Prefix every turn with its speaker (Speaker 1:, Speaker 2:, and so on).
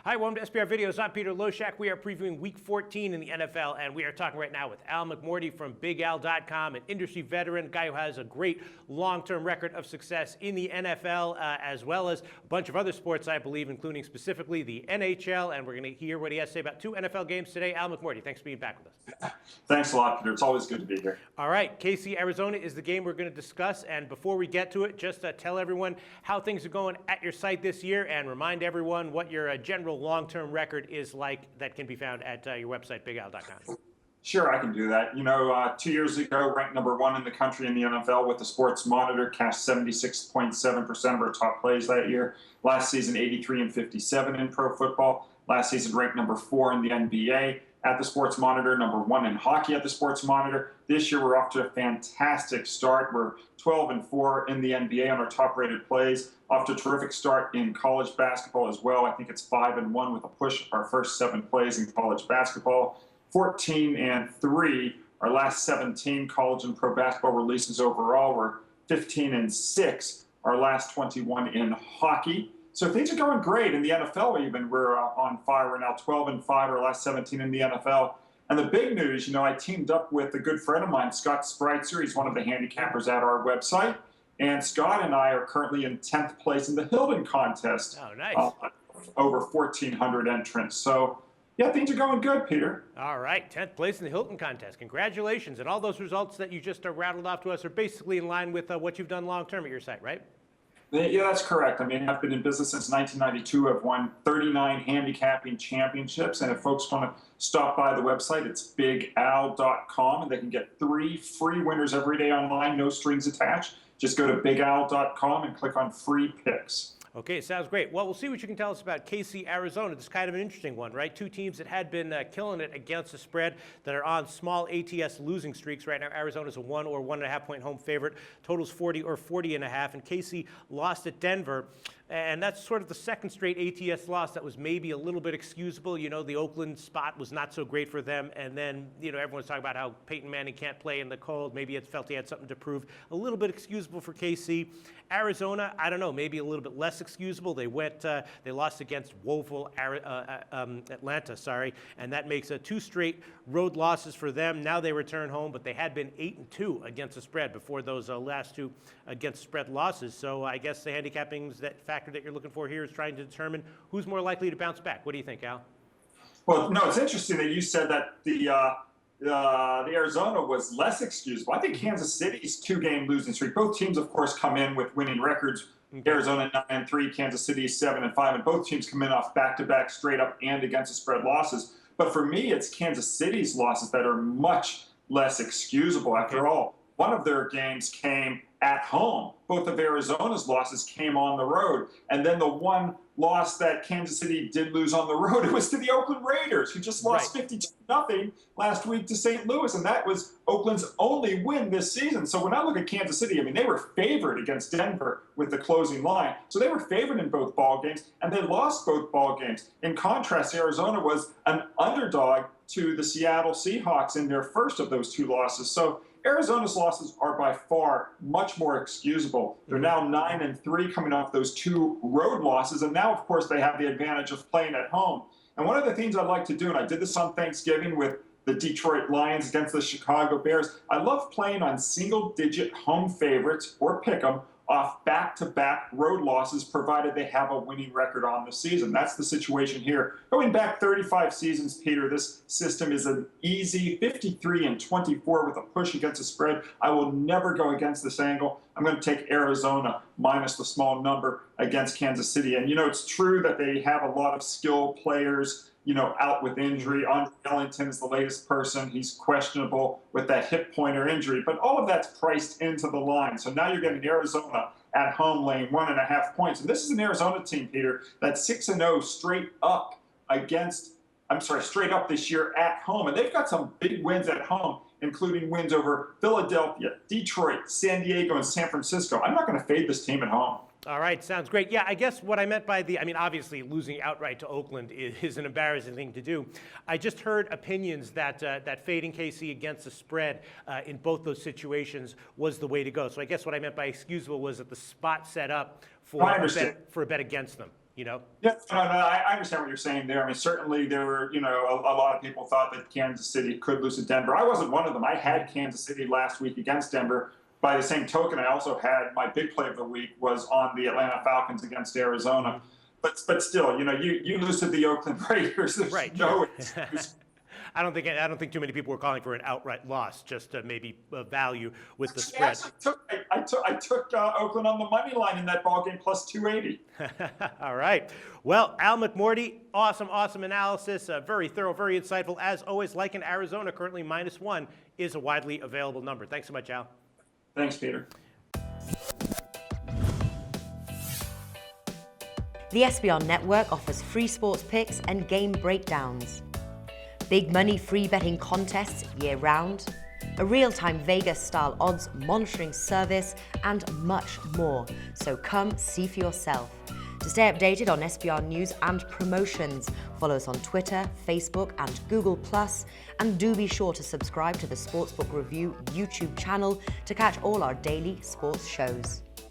Speaker 1: Hi, welcome to SBR Videos. I'm Peter Loshak. We are previewing Week 14 in the NFL, and we are talking right now with Al McMordie from BigAl.com, an industry veteran, a guy who has a great long-term record of success in the NFL, as well as a bunch of other sports, I believe, including specifically the NHL. And we're going to hear what he has to say about two NFL games today. Al McMordie, thanks for being back with us.
Speaker 2: Thanks a lot, Peter. It's always good to be here.
Speaker 1: All right, KC, Arizona is the game we're going to discuss. And before we get to it, just tell everyone how things are going at your site this year and remind everyone what your general long-term record is like that can be found at your website, BigAl.com.
Speaker 2: Sure, I can do that. 2 years ago, ranked number 1 in the country in the NFL with the Sports Monitor, cashed 76.7% of our top plays that year. Last season, 83 and 57 in pro football. Last season, ranked number 4 in the NBA at the Sports Monitor, number 1 in hockey at the Sports Monitor. This year, we're off to a fantastic start. We're 12 and 4 in the NBA on our top-rated plays. Off to a terrific start in college basketball as well. I think it's 5 and 1 with a push our first 7 plays in college basketball. 14 and 3, our last 17 college and pro basketball releases overall. We're 15 and 6, our last 21 in hockey. So things are going great in the NFL even. We're on fire. We're now 12 and 5, our last 17 in the NFL. And the big news, I teamed up with a good friend of mine, Scott Spreitzer. He's one of the handicappers at our website. And Scott and I are currently in 10th place in the Hilton contest.
Speaker 1: Oh, nice.
Speaker 2: Over 1,400 entrants. So, yeah, things are going good, Peter.
Speaker 1: All right, 10th place in the Hilton contest. Congratulations. And all those results that you just rattled off to us are basically in line with what you've done long-term at your site, right?
Speaker 2: Yeah, that's correct. I've been in business since 1992. I've won 39 handicapping championships. And if folks want to stop by the website, it's BigAl.com, and they can get 3 free winners every day online, no strings attached. Just go to BigAl.com and click on free picks.
Speaker 1: Okay, sounds great. Well, we'll see what you can tell us about KC, Arizona. This is kind of an interesting one, right? Two teams that had been killing it against the spread that are on small ATS losing streaks right now. Arizona's a 1 or 1.5 point home favorite. Totals 40 or 40.5. And KC lost at Denver. And that's sort of the second straight ATS loss that was maybe a little bit excusable. The Oakland spot was not so great for them. And then, everyone's talking about how Peyton Manning can't play in the cold. Maybe it felt he had something to prove. A little bit excusable for KC. Arizona, I don't know, maybe a little bit less excusable. They lost against woeful Atlanta, and that makes 2 straight road losses for them. Now they return home, but they had been 8-2 against the spread before those last 2 against spread losses. So I guess the handicapping factor that you're looking for here is trying to determine who's more likely to bounce back. What do you think, Al?
Speaker 2: Well, no, it's interesting that you said that the Arizona was less excusable. I think Kansas City's 2-game losing streak. Both teams, of course, come in with winning records. Okay. Arizona 9-3, Kansas City 7-5, and both teams come in off back-to-back straight up and against the spread losses. But for me, it's Kansas City's losses that are much less excusable. After all, one of their games came at home. Both of Arizona's losses came on the road. And then the one loss that Kansas City did lose on the road, it was to the Oakland Raiders, who just lost 52-0 last week to St. Louis. And that was Oakland's only win this season. So when I look at Kansas City, they were favored against Denver with the closing line. So they were favored in both ball games, and they lost both ball games. In contrast, Arizona was an underdog to the Seattle Seahawks in their first of those 2 losses. So Arizona's losses are by far much more excusable. They're now 9-3 coming off those 2 road losses, and now, of course, they have the advantage of playing at home. And one of the things I like to do, and I did this on Thanksgiving with the Detroit Lions against the Chicago Bears, I love playing on single-digit home favorites or pick 'em off back-to-back road losses, provided they have a winning record on the season. That's the situation here. Going back 35 seasons, Peter, this system is an easy 53-24 with a push against the spread. I will never go against this angle. I'm going to take Arizona minus the small number against Kansas City. And, it's true that they have a lot of skilled players, out with injury. Andre Ellington is the latest person. He's questionable with that hip pointer injury. But all of that's priced into the line. So now you're getting Arizona at home laying 1.5 points. And this is an Arizona team, Peter, that's 6-0 straight up this year at home. And they've got some big wins at home, including wins over Philadelphia, Detroit, San Diego, and San Francisco. I'm not going to fade this team at home.
Speaker 1: All right, sounds great. Yeah, I guess what I meant by obviously losing outright to Oakland is an embarrassing thing to do. I just heard opinions that fading KC against the spread in both those situations was the way to go. So I guess what I meant by excusable was that the spot set up for a bet against them. you know?
Speaker 2: Yeah, no, I understand what you're saying there. I mean, certainly there were, a lot of people thought that Kansas City could lose to Denver. I wasn't one of them. I had Kansas City last week against Denver. By the same token, I also had my big play of the week was on the Atlanta Falcons against Arizona. But still, you lose to the Oakland Raiders. There's
Speaker 1: Right.
Speaker 2: no excuse.
Speaker 1: I don't think too many people were calling for an outright loss, just to maybe value with the spread.
Speaker 2: I took Oakland on the money line in that ball game plus 280.
Speaker 1: All right. Well, Al McMorty, awesome analysis. Very thorough, very insightful. As always, like in Arizona, currently -1 is a widely available number. Thanks so much, Al.
Speaker 2: Thanks, Peter.
Speaker 3: The SBR Network offers free sports picks and game breakdowns. Big money free betting contests year-round, a real-time Vegas-style odds monitoring service, and much more. So come see for yourself. To stay updated on SBR news and promotions, follow us on Twitter, Facebook, and Google+, and do be sure to subscribe to the Sportsbook Review YouTube channel to catch all our daily sports shows.